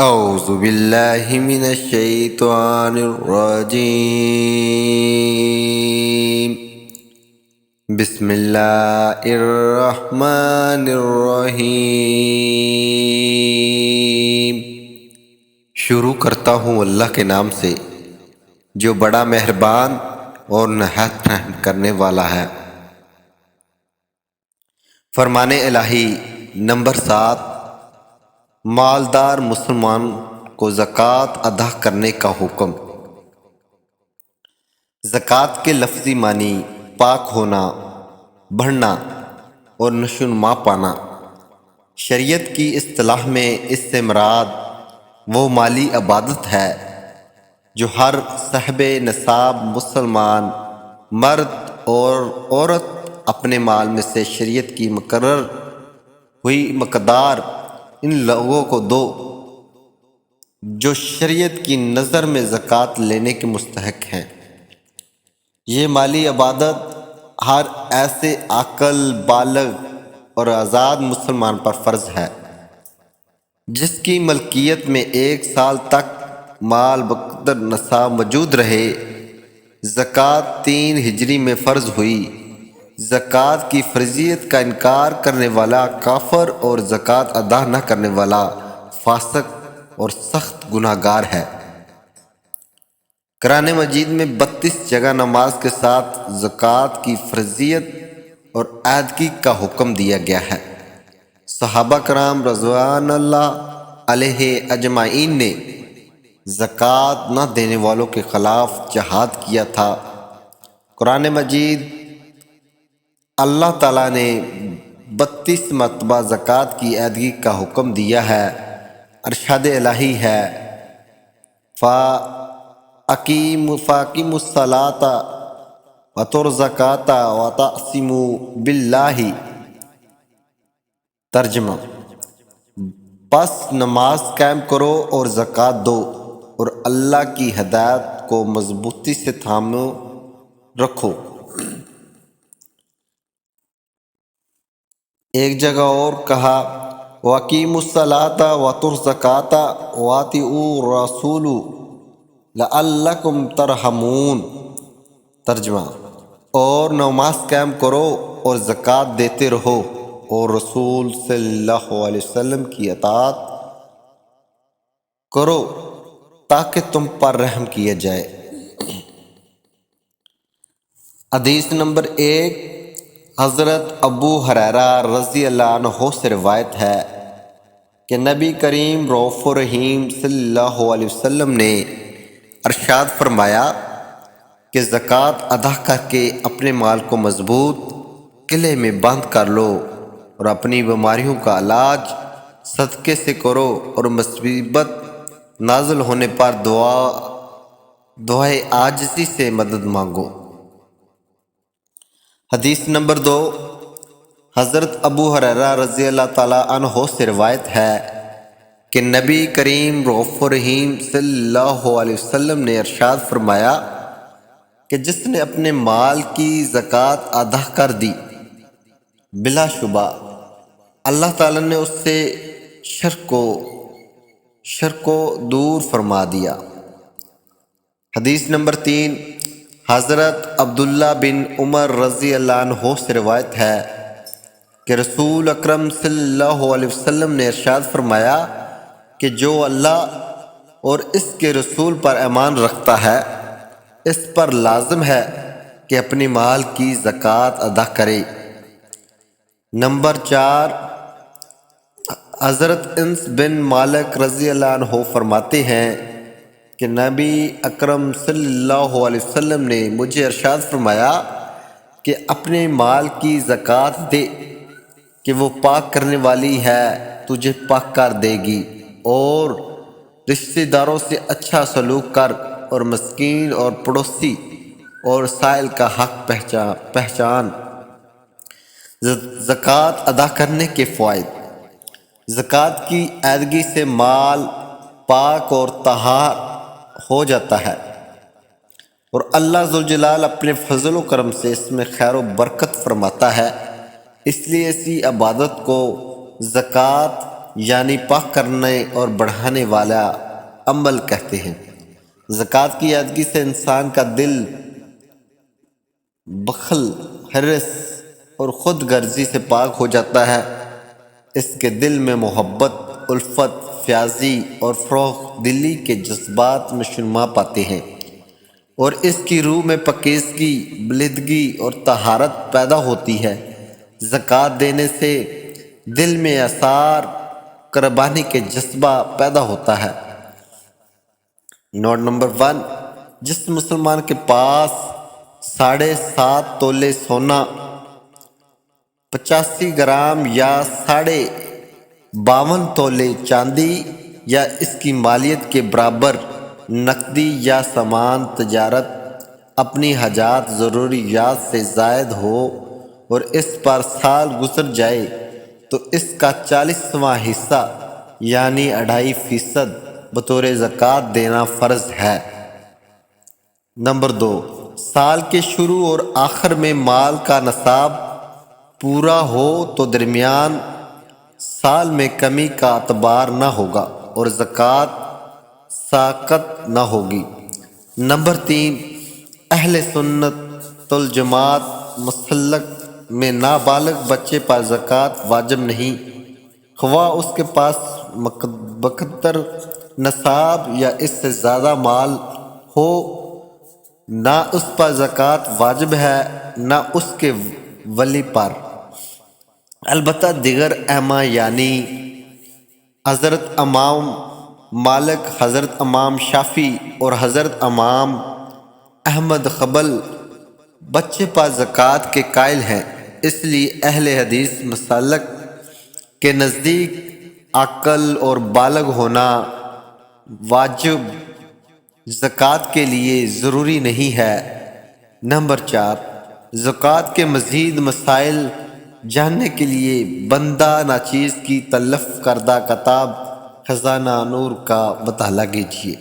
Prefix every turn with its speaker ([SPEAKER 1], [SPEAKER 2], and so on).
[SPEAKER 1] اعوذ باللہ من الشیطان الرجیم بسم اللہ الرحمن الرحیم۔ شروع کرتا ہوں اللہ کے نام سے جو بڑا مہربان اور نہایت رحم کرنے والا ہے۔ فرمان الہی نمبر 7، مالدار مسلمان کو زکوٰۃ ادا کرنے کا حکم۔ زکوٰۃ کے لفظی معنی پاک ہونا، بڑھنا اور نشوونما پانا۔ شریعت کی اصطلاح میں اس سے مراد وہ مالی عبادت ہے جو ہر صاحب نصاب مسلمان مرد اور عورت اپنے مال میں سے شریعت کی مقرر ہوئی مقدار ان لوگوں کو دو جو شریعت کی نظر میں زکوٰۃ لینے کے مستحق ہیں۔ یہ مالی عبادت ہر ایسے عاقل، بالغ اور آزاد مسلمان پر فرض ہے جس کی ملکیت میں 1 سال تک مال بقدر نصاب موجود رہے۔ زکوٰۃ 3 ہجری میں فرض ہوئی۔ زکوٰۃ کی فرضیت کا انکار کرنے والا کافر اور زکوٰۃ ادا نہ کرنے والا فاسق اور سخت گناہ گار ہے۔ قرآن مجید میں 32 جگہ نماز کے ساتھ زکوٰۃ کی فرضیت اور ادائیگی کا حکم دیا گیا ہے۔ صحابہ کرام رضوان اللہ علیہ اجمعین نے زکوٰۃ نہ دینے والوں کے خلاف جہاد کیا تھا۔ قرآن مجید اللہ تعالیٰ نے 32 مرتبہ زکوٰۃ کی ادائیگی کا حکم دیا ہے۔ ارشاد الہی ہے، فَأَقِیمُوا الصَّلَاةَ وَآتُوا الزَّکَاةَ وَاعْتَصِمُوا بِاللَّهِ۔ ترجمہ: پس نماز قائم کرو اور زکوٰۃ دو اور اللہ کی ہدایت کو مضبوطی سے تھامے رکھو۔ ایک جگہ اور کہا، وَأَقِیمُوا الصَّلَاةَ وَآتُوا الزَّکَاةَ وَأَطِیعُوا الرَّسُولَ لَعَلَّکُمْ تُرْحَمُونَ۔ ترجمہ: اور نماز قائم کرو اور زکوٰۃ دیتے رہو اور رسول صلی اللہ علیہ وسلم کی اطاعت کرو تاکہ تم پر رحم کیا جائے۔ حدیث نمبر 1، حضرت ابو ہریرہ رضی اللہ عنہ سے روایت ہے کہ نبی کریم رؤوف الرحیم صلی اللہ علیہ وسلم نے ارشاد فرمایا کہ زکوٰۃ ادا کر کے اپنے مال کو مضبوط قلعے میں بند کر لو اور اپنی بیماریوں کا علاج صدقے سے کرو اور مصیبت نازل ہونے پر دعائے عاجزی سے مدد مانگو۔ حدیث نمبر 2، حضرت ابو ہریرہ رضی اللہ تعالیٰ عنہ سے روایت ہے کہ نبی کریم رؤوف الرحیم صلی اللہ علیہ وسلم نے ارشاد فرمایا کہ جس نے اپنے مال کی زکوٰۃ ادا کر دی، بلا شبہ اللہ تعالیٰ نے اس سے شر کو دور فرما دیا۔ حدیث نمبر 3، حضرت عبداللہ بن عمر رضی اللہ عنہ سے روایت ہے کہ رسول اکرم صلی اللہ علیہ وسلم نے ارشاد فرمایا کہ جو اللہ اور اس کے رسول پر ایمان رکھتا ہے اس پر لازم ہے کہ اپنی مال کی زکوٰۃ ادا کرے۔ نمبر 4، حضرت انس بن مالک رضی اللہ عنہ فرماتے ہیں کہ نبی اکرم صلی اللہ علیہ وسلم نے مجھے ارشاد فرمایا کہ اپنے مال کی زکوٰۃ دے کہ وہ پاک کرنے والی ہے، تجھے پاک کر دے گی، اور رشتہ داروں سے اچھا سلوک کر اور مسکین اور پڑوسی اور سائل کا حق پہچان۔ زکوٰۃ ادا کرنے کے فوائد۔ زکوٰۃ کی ادائیگی سے مال پاک اور طاہر ہو جاتا ہے اور اللہ ذوالجلال اپنے فضل و کرم سے اس میں خیر و برکت فرماتا ہے۔ اس لیے اسی عبادت کو زکوٰۃ یعنی پاک کرنے اور بڑھانے والا عمل کہتے ہیں۔ زکوٰۃ کی ادائیگی سے انسان کا دل بخل، حرص اور خود غرضی سے پاک ہو جاتا ہے۔ اس کے دل میں محبت، الفت، فیاضی اور فروغ دلی کے جذبات نشوونما پاتے ہیں، اور اس کی روح میں پاکیزگی، بلندگی اور طہارت پیدا ہوتی ہے۔ زکوٰۃ دینے سے دل میں اثار قربانی کے جذبہ پیدا ہوتا ہے۔ نوٹ نمبر 1، جس مسلمان کے پاس 7.5 تولے سونا، 85 گرام یا 52 تولے چاندی یا اس کی مالیت کے برابر نقدی یا سامان تجارت اپنی حاجات ضروریات سے زائد ہو اور اس پر سال گزر جائے تو اس کا 40واں حصہ یعنی 2.5% بطور زکوٰۃ دینا فرض ہے۔ نمبر 2، سال کے شروع اور آخر میں مال کا نصاب پورا ہو تو درمیان سال میں کمی کا اعتبار نہ ہوگا اور زکوٰۃ ساقط نہ ہوگی۔ نمبر 3، اہل سنت الجماعت مسلک میں نابالغ بچے پر زکوٰۃ واجب نہیں، خواہ اس کے پاس بقدر نصاب یا اس سے زیادہ مال ہو، نہ اس پر زکوٰۃ واجب ہے نہ اس کے ولی پر۔ البتہ دیگر ائمہ یعنی حضرت امام مالک، حضرت امام شافعی اور حضرت امام احمد حنبل بچے پر زکوٰۃ کے قائل ہیں۔ اس لیے اہل حدیث مسلک کے نزدیک عاقل اور بالغ ہونا واجب زکوٰۃ کے لیے ضروری نہیں ہے۔ نمبر 4، زکوٰۃ کے مزید مسائل جاننے کے لیے بندہ ناچیز کی تلف کردہ کتاب خزانہ نور کا مطالعہ کیجیے۔